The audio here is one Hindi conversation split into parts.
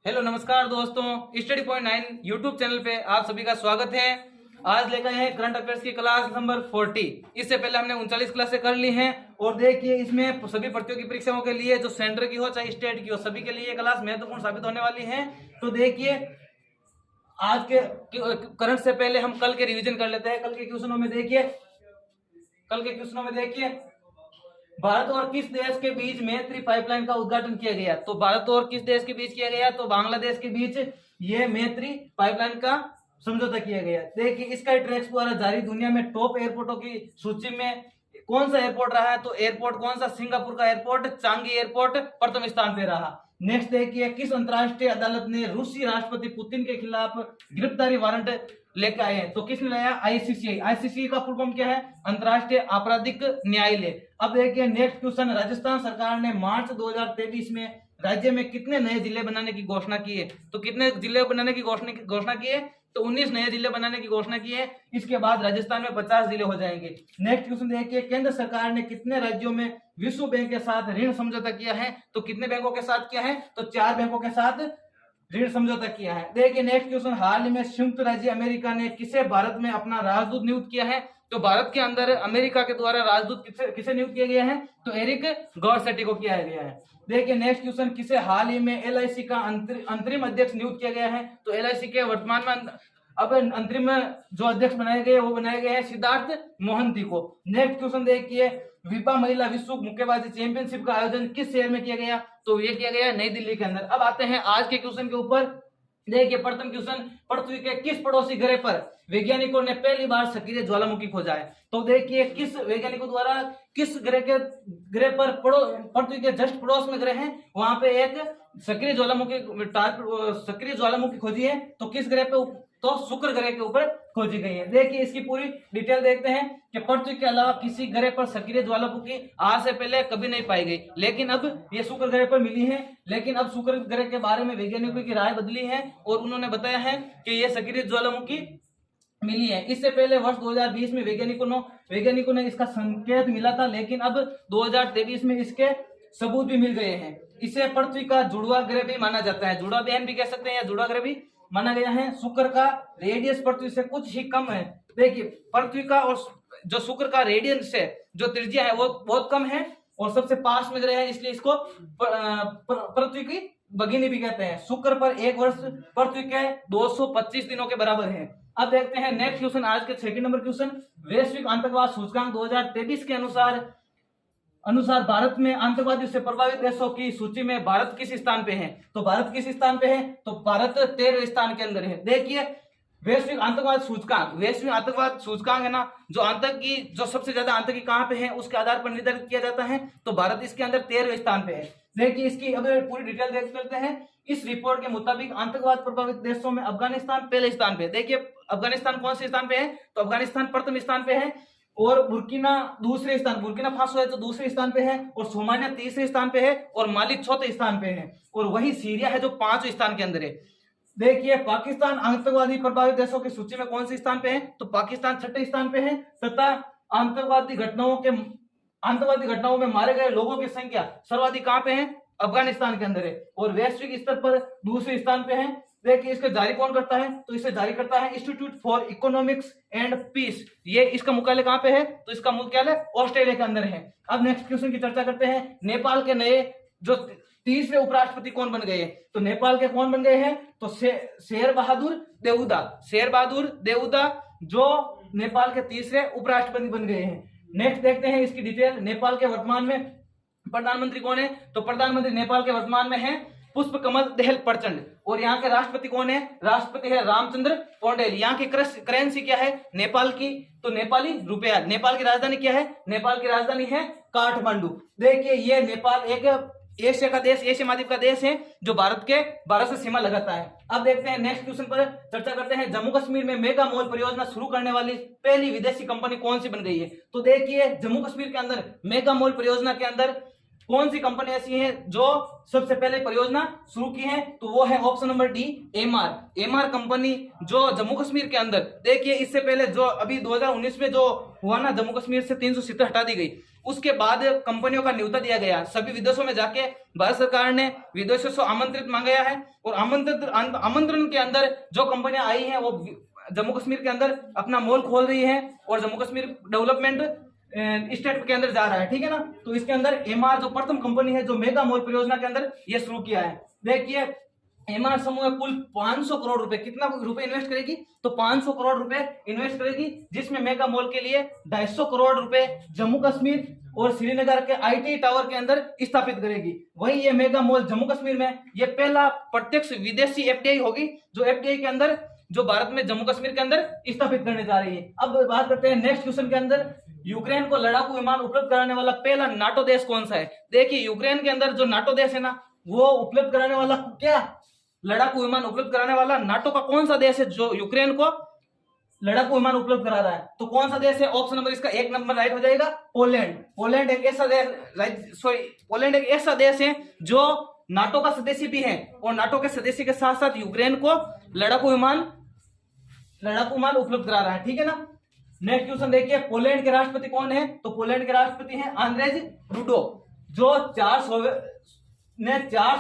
हेलो नमस्कार दोस्तों, स्टडी पॉइंट 9 यूट्यूब चैनल पे आप सभी का स्वागत है। आज लेकर आए हैं करंट अफेयर्स की क्लास नंबर 40। इससे पहले हमने 39 क्लासें कर ली हैं और देखिए इसमें सभी प्रतियोगी परीक्षाओं के लिए जो सेंटर की हो चाहे स्टेट की हो सभी के लिए ये क्लास महत्वपूर्ण साबित होने वाली है। तो देखिए आज के करंट से पहले हम कल के रिविजन कर लेते हैं। कल के क्वेश्चनों में देखिए भारत और किस देश के बीच मैत्री पाइपलाइन का उद्घाटन किया गया। तो भारत और किस देश के बीच किया गया, तो बांग्लादेश के बीच ये मैत्री पाइपलाइन का समझौता किया गया। देखिए स्काई ट्रैक्स द्वारा जारी दुनिया में टॉप एयरपोर्टों की सूची में कौन सा एयरपोर्ट रहा है, तो एयरपोर्ट कौन सा, सिंगापुर का एयरपोर्ट चांगी एयरपोर्ट प्रथम स्थान पे रहा। नेक्स्ट देखिए किस अंतरराष्ट्रीय अदालत ने रूसी राष्ट्रपति पुतिन के खिलाफ गिरफ्तारी वारंट लेकर आए हैं, तो किसने लाया, आईसीसी। आईसीसी का फुल फॉर्म क्या है, अंतरराष्ट्रीय आपराधिक न्यायालय। अब देखिए नेक्स्ट क्वेश्चन, राजस्थान सरकार ने मार्च 2023 में राज्य में कितने नए जिले बनाने की घोषणा की है, तो कितने जिले बनाने की घोषणा की है, तो 19 नए जिले बनाने की घोषणा की है। इसके बाद राजस्थान में 50 जिले हो जाएंगे। नेक्स्ट क्वेश्चन देखिए, केंद्र सरकार ने कितने राज्यों में विश्व बैंक के साथ ऋण समझौता किया है, तो कितने बैंकों के साथ किया है, तो 4 बैंकों के साथ ऋण समझौता किया है। देखिए नेक्स्ट क्वेश्चन, हाल ही में संयुक्त राज्य अमेरिका ने किसे भारत में अपना राजदूत नियुक्त किया है, तो भारत के अंदर अमेरिका के द्वारा राजदूत किसे नियुक्त किया गया है, तो एरिक गॉरसेटी को किया गया है। देखिए नेक्स्ट क्वेश्चन, किसे हाल ही में एलआईसी का अंतरिम अध्यक्ष नियुक्त किया गया है, तो एलआईसी के वर्तमान में अब अंतरिम जो अध्यक्ष बनाए गए वो बनाए गए हैं सिद्धार्थ मोहंती को। नेक्स्ट क्वेश्चन देखिए, विपा महिला विश्व मुक्केबाजी चैंपियनशिप का आयोजन किस शहर में किया गया, तो ये किया गया नई दिल्ली के अंदर। अब आते हैं आज के क्वेश्चन के ऊपर। देखिए प्रथम क्वेश्चन, पृथ्वी के किस पड़ोसी ग्रह पर वैज्ञानिकों ने पहली बार सक्रिय ज्वालामुखी खोजा है, तो देखिए किस वैज्ञानिकों द्वारा किस ग्रह पर पृथ्वी के जस्ट पड़ोस में ग्रह है वहां पे एक सक्रिय ज्वालामुखी खोजी है, तो किस ग्रह पे, तो शुक्र ग्रह के ऊपर खोजी गई है। देखिए इसकी पूरी डिटेल देखते हैं कि पृथ्वी के अलावा किसी ग्रह पर सक्रिय ज्वालामुखी आज से पहले कभी नहीं पाई गई, लेकिन अब ये शुक्र ग्रह पर मिली है। लेकिन अब शुक्र ग्रह के बारे में वैज्ञानिकों की राय बदली है और उन्होंने बताया है कि ये सक्रिय ज्वालामुखी मिली है। इससे पहले वर्ष 2020 में वैज्ञानिकों ने इसका संकेत मिला था, लेकिन अब 2023 में इसके सबूत भी मिल गए हैं। इसे पृथ्वी का जुड़वा ग्रह भी माना जाता है, जुड़वा बहन भी कह सकते हैं या जुड़वा ग्रह भी माना गया है। शुक्र का रेडियस पृथ्वी से कुछ ही कम है। देखिए पृथ्वी का और जो शुक्र का रेडियस है, जो त्रिज्या है वो बहुत कम है और सबसे पास में ग्रह है, इसलिए इसको पृथ्वी की भगिनी भी कहते हैं। शुक्र पर एक वर्ष पृथ्वी के 225 दिनों के बराबर है। अब देखते हैं नेक्स्ट क्वेश्चन, आज के 2 नंबर क्वेश्चन, वैश्विक आतंकवाद सूचकांक 2023 के अनुसार भारत में आतंकवादियों से प्रभावित देशों की सूची में भारत किस स्थान पे है, तो भारत किस स्थान पे है, तो भारत 13वें स्थान के अंदर है। देखिए वैश्विक आतंकवाद सूचकांक है ना, जो सबसे ज्यादा आतंकी कहां पे है उसके आधार पर निर्धारित किया जाता है, तो भारत इसके अंदर 13वें स्थान पे है। देखिए इसकी अब पूरी डिटेल देख लेते हैं। इस रिपोर्ट के मुताबिक आतंकवाद प्रभावित देशों में अफगानिस्तान पहले स्थान पे। देखिए अफगानिस्तान कौन से स्थान पे है, तो अफगानिस्तान प्रथम स्थान पे है और बुर्किना फासो है तो दूसरे स्थान पे है और सोमालिया तीसरे स्थान पे है और माली चौथे स्थान पे है और वही सीरिया है जो 5वें स्थान के अंदर है। देखिए पाकिस्तान आतंकवादी प्रभावित देशों की सूची में कौन से स्थान पे है, तो पाकिस्तान 6ठे स्थान पे है तथा आतंकवादी घटनाओं में मारे गए लोगों की संख्या सर्वाधिक कहां पे है, अफगानिस्तान के अंदर है और वैश्विक स्तर पर दूसरे स्थान पे है। देखिए इसका जारी कौन करता है, तो इसे जारी करता है institute for economics and peace. ये इसका मुख्यालय कहां पे है, तो इसका मुख्यालय ऑस्ट्रेलिया के अंदर है। अब नेक्स्ट क्वेश्चन की चर्चा करते हैं। नेपाल के नए जो तीसरे उपराष्ट्रपति कौन बन गए, तो नेपाल के कौन बन गए हैं, तो शेर बहादुर देउदा जो नेपाल के तीसरे उपराष्ट्रपति बन गए हैं। नेक्स्ट देखते हैं इसकी डिटेल। नेपाल के वर्तमान में प्रधानमंत्री कौन है, तो प्रधानमंत्री नेपाल के वर्तमान में है पुष्प कमल दहल प्रचंड और यहाँ के राष्ट्रपति कौन है, राष्ट्रपति है रामचंद्र पौडेल। यहाँ की करेंसी क्या है नेपाल की, तो नेपाली रुपया। नेपाल की राजधानी क्या है, नेपाल की राजधानी है काठमांडू। देखिए ये नेपाल एक एशिया महाद्वीप का देश है जो भारत से सीमा लगाता है। अब देखते हैं नेक्स्ट क्वेश्चन पर चर्चा करते हैं। जम्मू कश्मीर में मेगा मॉल परियोजना शुरू करने वाली पहली विदेशी कंपनी कौन सी बन गई है, तो देखिए जम्मू कश्मीर के अंदर मेगा मॉल परियोजना के अंदर कौन सी कंपनी ऐसी है जो सबसे पहले परियोजना शुरू की है, तो वो है option number D MR company जो जम्मू कश्मीर के अंदर। देखिए इससे पहले जो अभी 2019 में जो हुआ ना, जम्मू कश्मीर से 300 सीटें हटा दी गई उसके बाद कंपनियों का न्योता दिया गया, सभी विदेशों में जाके भारत सरकार ने विदेशों से आमंत्रित मांगा है और आमंत्रण के अंदर जो कंपनियां आई हैं वो जम्मू कश्मीर के अंदर अपना मॉल खोल रही है और जम्मू कश्मीर डेवलपमेंट स्टेट के अंदर जा रहा है, ठीक है ना। तो इसके अंदर एमआर जो प्रथम कंपनी है जो मेगा मॉल परियोजना के अंदर ये शुरू किया है। देखिए एमआर समूह कुल 500 करोड़ रुपए, कितना रुपए इन्वेस्ट करेगी, तो 500 करोड़ रुपए इन्वेस्ट करेगी, जिसमें मेगा मॉल के लिए 250 करोड़ रुपए जम्मू कश्मीर और श्रीनगर के आईटी टावर के अंदर स्थापित करेगी। वही ये मेगा मॉल जम्मू कश्मीर में ये पहला प्रत्यक्ष विदेशी एफडीआई होगी, जो एफडीआई के अंदर जो भारत में जम्मू कश्मीर के अंदर स्थापित करने जा रही है। अब बात करते हैं नेक्स्ट क्वेश्चन के अंदर, यूक्रेन को लड़ाकू विमान उपलब्ध कराने वाला पहला नाटो देश कौन सा है। देखिए यूक्रेन के अंदर जो नाटो देश है ना, वो उपलब्ध कराने वाला क्या लड़ाकू विमान उपलब्ध कराने वाला नाटो का कौन सा देश है जो यूक्रेन को लड़ाकू विमान उपलब्ध करा रहा है, तो कौन सा देश है। ऑप्शन नंबर इसका 1 नंबर राइट हो जाएगा, पोलैंड। पोलैंड एक ऐसा देश है जो नाटो का सदस्य भी है और नाटो के सदस्य के साथ साथ यूक्रेन को लड़ाकू विमान उपलब्ध करा रहा है, ठीक है ना। नेक्स्ट क्वेश्चन देखिए, पोलैंड के राष्ट्रपति कौन है, तो पोलैंड के राष्ट्रपति हैं आंद्रेज डूडो, जो 4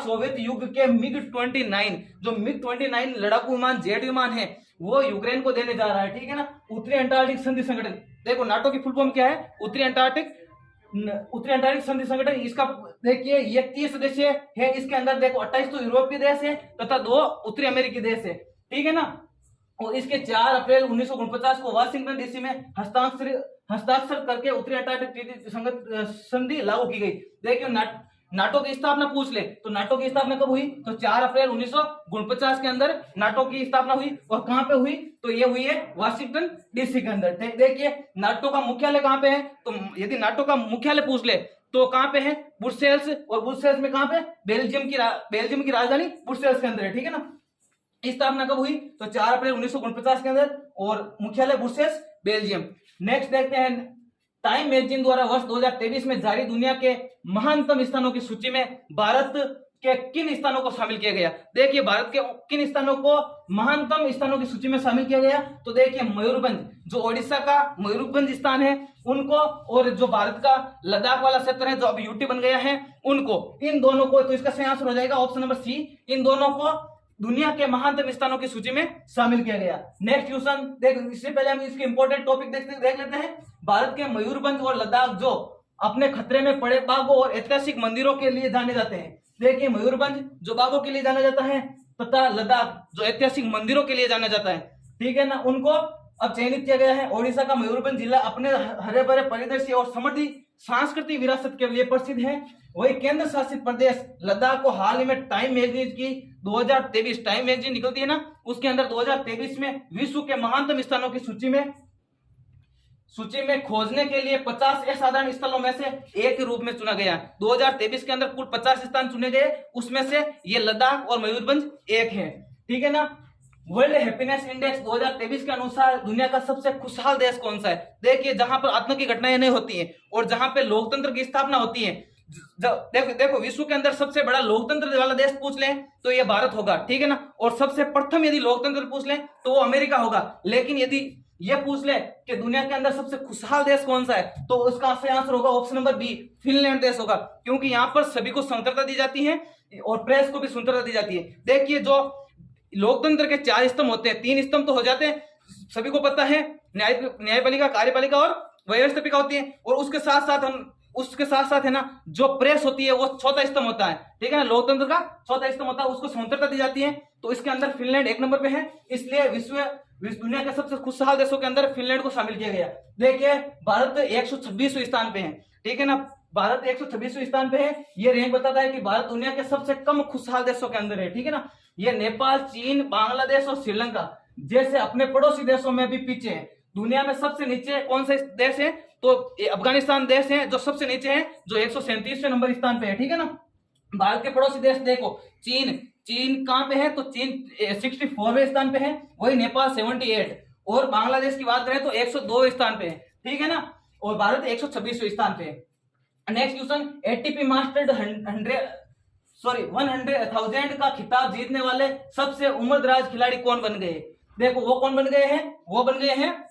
सोवियत युग के मिग-29 जो मिग-29 लड़ाकू विमान जेट विमान है वो यूक्रेन को देने जा रहा है, ठीक है ना। उत्तरी अंटार्कटिक संधि संगठन, देखो नाटो की फुल फॉर्म क्या है, उत्तरी अंटार्कटिक संधि संगठन। इसका देखिए ये 30 सदस्य है, इसके अंदर देखो 28 तो यूरोपीय देश है तथा 2 उत्तरी अमेरिकी देश है, ठीक है ना। और इसके 4 अप्रैल 1949 को वाशिंगटन डीसी में हस्ताक्षर करके उत्तरी अंटार्कटिक संधि लागू की गई। देखिए नाटो की स्थापना पूछ ले तो नाटो की स्थापना कब हुई, तो 4 अप्रैल 1949 के अंदर नाटो की स्थापना हुई। और कहां पे हुई, तो ये हुई है वाशिंगटन डीसी के अंदर। देखिए नाटो का मुख्यालय कहां पे है, तो यदि नाटो का मुख्यालय पूछ ले तो कहां पे है, ब्रुसेल्स। और ब्रुसेल्स में कहां पे, बेल्जियम की राजधानी ब्रुसेल्स के अंदर है, ठीक है ना। स्थापना कब हुई, तो 4 अप्रैल 1949 के अंदर और मुख्यालय ब्रुसेल्स बेल्जियम। नेक्स्ट देखते हैं, टाइम मैगजीन द्वारा वर्ष 2023 में जारी दुनिया के महानतम स्थानों की सूची में भारत के किन स्थानों को शामिल किया गया। देखिए भारत के किन स्थानों को महानतम स्थानों की सूची में शामिल किया गया, तो देखिए मयूरभंज जो ओडिशा का मयूरभंज स्थान है उनको, और जो भारत का लद्दाख वाला क्षेत्र है जो अब यूटी बन गया है उनको, इन दोनों को, तो इसका सही आंसर हो जाएगा ऑप्शन नंबर सी, इन दोनों को दुनिया के महानतम स्थानों की सूची में शामिल किया गया। नेक्स्ट क्वेश्चन देख, इससे पहले हम इसके इंपॉर्टेंट टॉपिक देख लेते हैं। भारत के मयूरभंज और लद्दाख जो अपने खतरे में पड़े बागों और ऐतिहासिक मंदिरों के लिए जाने जाते हैं। देखिए मयूरभंज जो बागों के लिए जाना जाता है तथा लद्दाख जो ऐतिहासिक मंदिरों के लिए जाना जाता है, ठीक है ना, उनको अब चयनित किया गया है। ओडिशा का मयूरभंज जिला अपने हरे भरे परिदृश्य और समृद्ध सांस्कृतिक विरासत के लिए प्रसिद्ध है। वही केंद्र शासित प्रदेश लद्दाख को हाल ही में टाइम मैगजीन की 2023 टाइम मैगजीन निकलती है ना, उसके अंदर 2023 में विश्व के महानतम स्थानों की सूची में खोजने के लिए 50 असाधारण स्थलों में से एक के रूप में चुना गया। 2023 के अंदर कुल 50 स्थान चुने गए, उसमें से ये लद्दाख और मयूरभंज एक है, ठीक है ना। वर्ल्ड हैप्पीनेस इंडेक्स 2023 के अनुसार दुनिया का सबसे खुशहाल देश कौन सा है। देखिए जहां पर आतंक की घटनाएं नहीं होती हैं और जहां पे लोकतंत्र की स्थापना होती है, देखो विश्व के अंदर सबसे बड़ा लोकतंत्र वाला देश पूछ लें तो ये भारत होगा, ठीक है ना। और सबसे प्रथम यदि लोकतंत्र पूछ लें तो वो अमेरिका होगा। लेकिन यदि ये पूछ ले कि दुनिया के अंदर सबसे खुशहाल देश कौन सा है, तो उसका सही आंसर होगा ऑप्शन नंबर बी, फिनलैंड देश होगा, क्योंकि यहाँ पर सभी को स्वतंत्रता दी जाती है और प्रेस को भी स्वतंत्रता दी जाती है। देखिए जो लोकतंत्र के 4 स्तंभ होते हैं, 3 स्तंभ तो हो जाते हैं, सभी को पता है, न्यायपालिका, कार्यपालिका और व्यवस्थापिका होती है, और उसके साथ साथ है ना जो प्रेस होती है वो चौथा स्तंभ होता है, ठीक है ना। लोकतंत्र का चौथा स्तंभ होता है, उसको स्वतंत्रता दी जाती है। तो इसके अंदर फिनलैंड 1 नंबर पे है, इसलिए दुनिया के सबसे खुशहाल देशों के अंदर फिनलैंड को शामिल किया गया। देखिए भारत 126वें स्थान पे है, ठीक है ना, भारत 126वें स्थान पे है। ये रैंक बताता है कि भारत दुनिया के सबसे कम खुशहाल देशों के अंदर है, ठीक है ना। ये नेपाल, चीन, बांग्लादेश और श्रीलंका जैसे अपने पड़ोसी देशों में भी पीछे है। दुनिया में सबसे नीचे कौन सा देश है, तो अफगानिस्तान देश है जो सबसे नीचे है, जो 137वें नंबर स्थान पे है, ठीक है ना। भारत के पड़ोसी देश देखो, चीन कहां पे है, तो चीन 64वें स्थान पे है, वही नेपाल 78, और बांग्लादेश की बात करें तो 102वें स्थान पे है, ठीक है ना, और भारत 126वें स्थान पे है। नेक्स्ट क्वेश्चन, एटीपी मास्टर्स 100,000 का खिताब जीतने वाले सबसे उम्रदराज खिलाड़ी कौन बन गए। देखो वो कौन बन गए हैं, वो बन गए हैं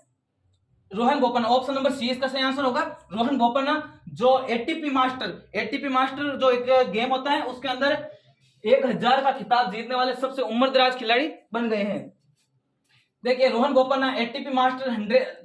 Rohan Bopanna. Option number C इसका सही आंसर होगा रोहन बोपन्ना, जो एटीपी मास्टर जो एक गेम होता है उसके अंदर 1000 का खिताब जीतने वाले सबसे उम्रदराज खिलाड़ी बन गए हैं। देखिए रोहन बोपन्ना एटीपी मास्टर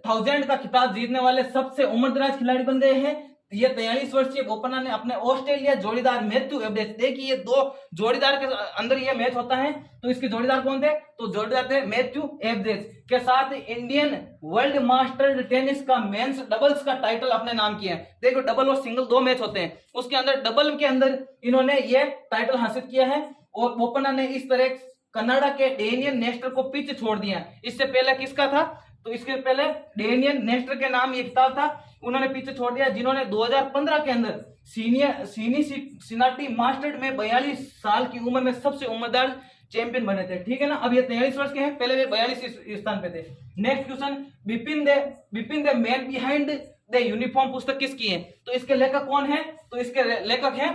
1000 का खिताब जीतने वाले सबसे उम्रदराज खिलाड़ी बन गए हैं। ये 43 वर्षीय बोपन्ना ने अपने ऑस्ट्रेलिया जोड़ीदार मैथ्यू एब्रेज, देखिए ये दो जोड़ीदार के अंदर ये मैच होता है, तो इसके जोड़ीदार कौन थे, तो जोड़ीदार थे मैथ्यू एब्रेज के साथ इंडियन वर्ल्ड मास्टर टेनिस का मेंस डबल्स का टाइटल अपने नाम किया है। देखो डबल और सिंगल दो मैच होते हैं, उसके अंदर डबल के अंदर इन्होंने ये टाइटल हासिल किया है। और बोपन्ना ने इस तरह कनाडा के डेनियन नेस्टर को पीछे छोड़ दिया। इससे पहले किसका था, तो इसके पहले डेनियन नेस्टर के नाम ये खिताब था, उन्होंने पीछे छोड़ दिया, जिन्होंने 2015 के अंदर सिनाटी मास्टर में 42 साल की उम्र में सबसे उम्रदार चैंपियन बने थे। ठीक है ना, अब ये 43 वर्ष के हैं, पहले वे 42 स्थान पे थे। Next question, Bipin the man behind the uniform पुस्तक किसकी है, तो इसके लेखक कौन है, तो इसके लेखक है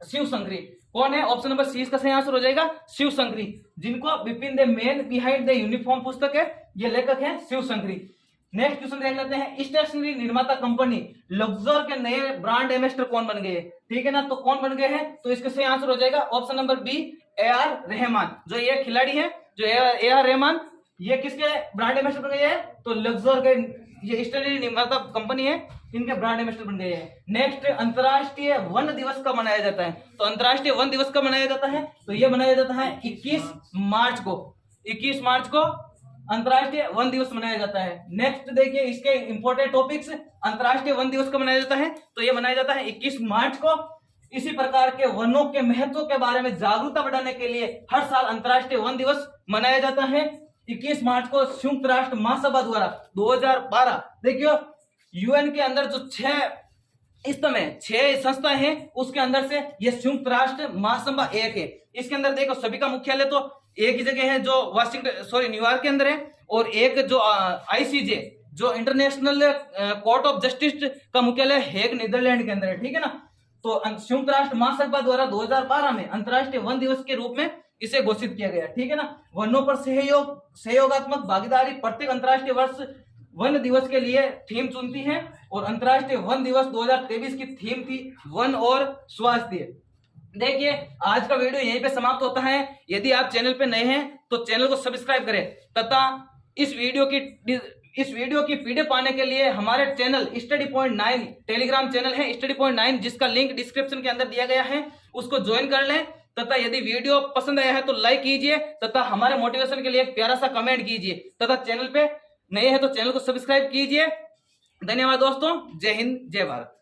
शिव संकरी। कौन है, ऑप्शन नंबर सी इसका सही आंसर हो जाएगा, शिव संकरी, जिनको Bipin the man behind the uniform पुस्तक है, ये लेखक है शिव संकरी। नेक्स्ट क्वेश्चन देख लेते हैं, स्टेशनरी निर्माता कंपनी लक्सर के नए ब्रांड एम्बेसडर कौन बन गए, ठीक है ना, तो कौन बन गए हैं, तो इसका सही आंसर हो जाएगा option number B, AR Rahman. जो ये खिलाड़ी है, जो AR रहमान, ये किसके ब्रांड एम्बेसडर बन गए हैं, तो लक्सर के, ये स्टेशनरी निर्माता कंपनी है, इनके ब्रांड एम्बेसडर बन गए हैं। नेक्स्ट, अंतरराष्ट्रीय वन दिवस कब मनाया जाता है, तो अंतरराष्ट्रीय वन दिवस कब मनाया जाता है, तो ये मनाया जाता है 21 मार्च को, 21 मार्च को अंतरराष्ट्रीय वन दिवस मनाया जाता है। नेक्स्ट देखिए इसके इंपॉर्टेंट टॉपिक्स, अंतरराष्ट्रीय वन दिवस कब मनाया जाता है, तो ये मनाया जाता है 21 मार्च को। इसी प्रकार के वनों के महत्व के बारे में जागरूकता बढ़ाने के लिए हर साल अंतरराष्ट्रीय वन दिवस मनाया जाता है 21 मार्च को, संयुक्त राष्ट्र महासभा द्वारा 2012। देखियो यूएन के अंदर जो 6 संस्थाएं हैं, उसके अंदर से ये संयुक्त राष्ट्र महासभा एक है। इसके अंदर देखो सभी का मुख्यालय तो एक ही जगह है, जो न्यूयॉर्क के अंदर है, और एक जो ICJ जो इंटरनेशनल कोर्ट ऑफ जस्टिस का मुख्यालय हेग नीदरलैंड के अंदर है। ठीक है ना, तो संयुक्त राष्ट्र महासभा द्वारा 2012 में अंतरराष्ट्रीय वन दिवस के रूप में इसे घोषित किया गया। ठीक है ना, वनों पर सहयोगात्मक भागीदारी प्रत्येक अंतरराष्ट्रीय वर्ष वन दिवस के लिए थीम चुनती है, और अंतरराष्ट्रीय वन दिवस 2023 की थीम थी वन और स्वास्थ्य। देखिए आज का वीडियो यहीं पे समाप्त होता है। यदि आप चैनल पे नए हैं तो चैनल को सब्सक्राइब करें, तथा इस वीडियो की पीडीएफ पाने के लिए हमारे channel study point 9 Telegram channel है, स्टडी पॉइंट 9, जिसका लिंक डिस्क्रिप्शन के अंदर दिया गया है, उसको ज्वाइन कर लें। तथा यदि वीडियो पसंद आया है तो लाइक कीजिए, तथा हमारे मोटिवेशन के लिए एक प्यारा सा कमेंट कीजिए, तथा चैनल पे नए हैं तो चैनल को सब्सक्राइब कीजिए। धन्यवाद दोस्तों, जय हिंद, जय भारत।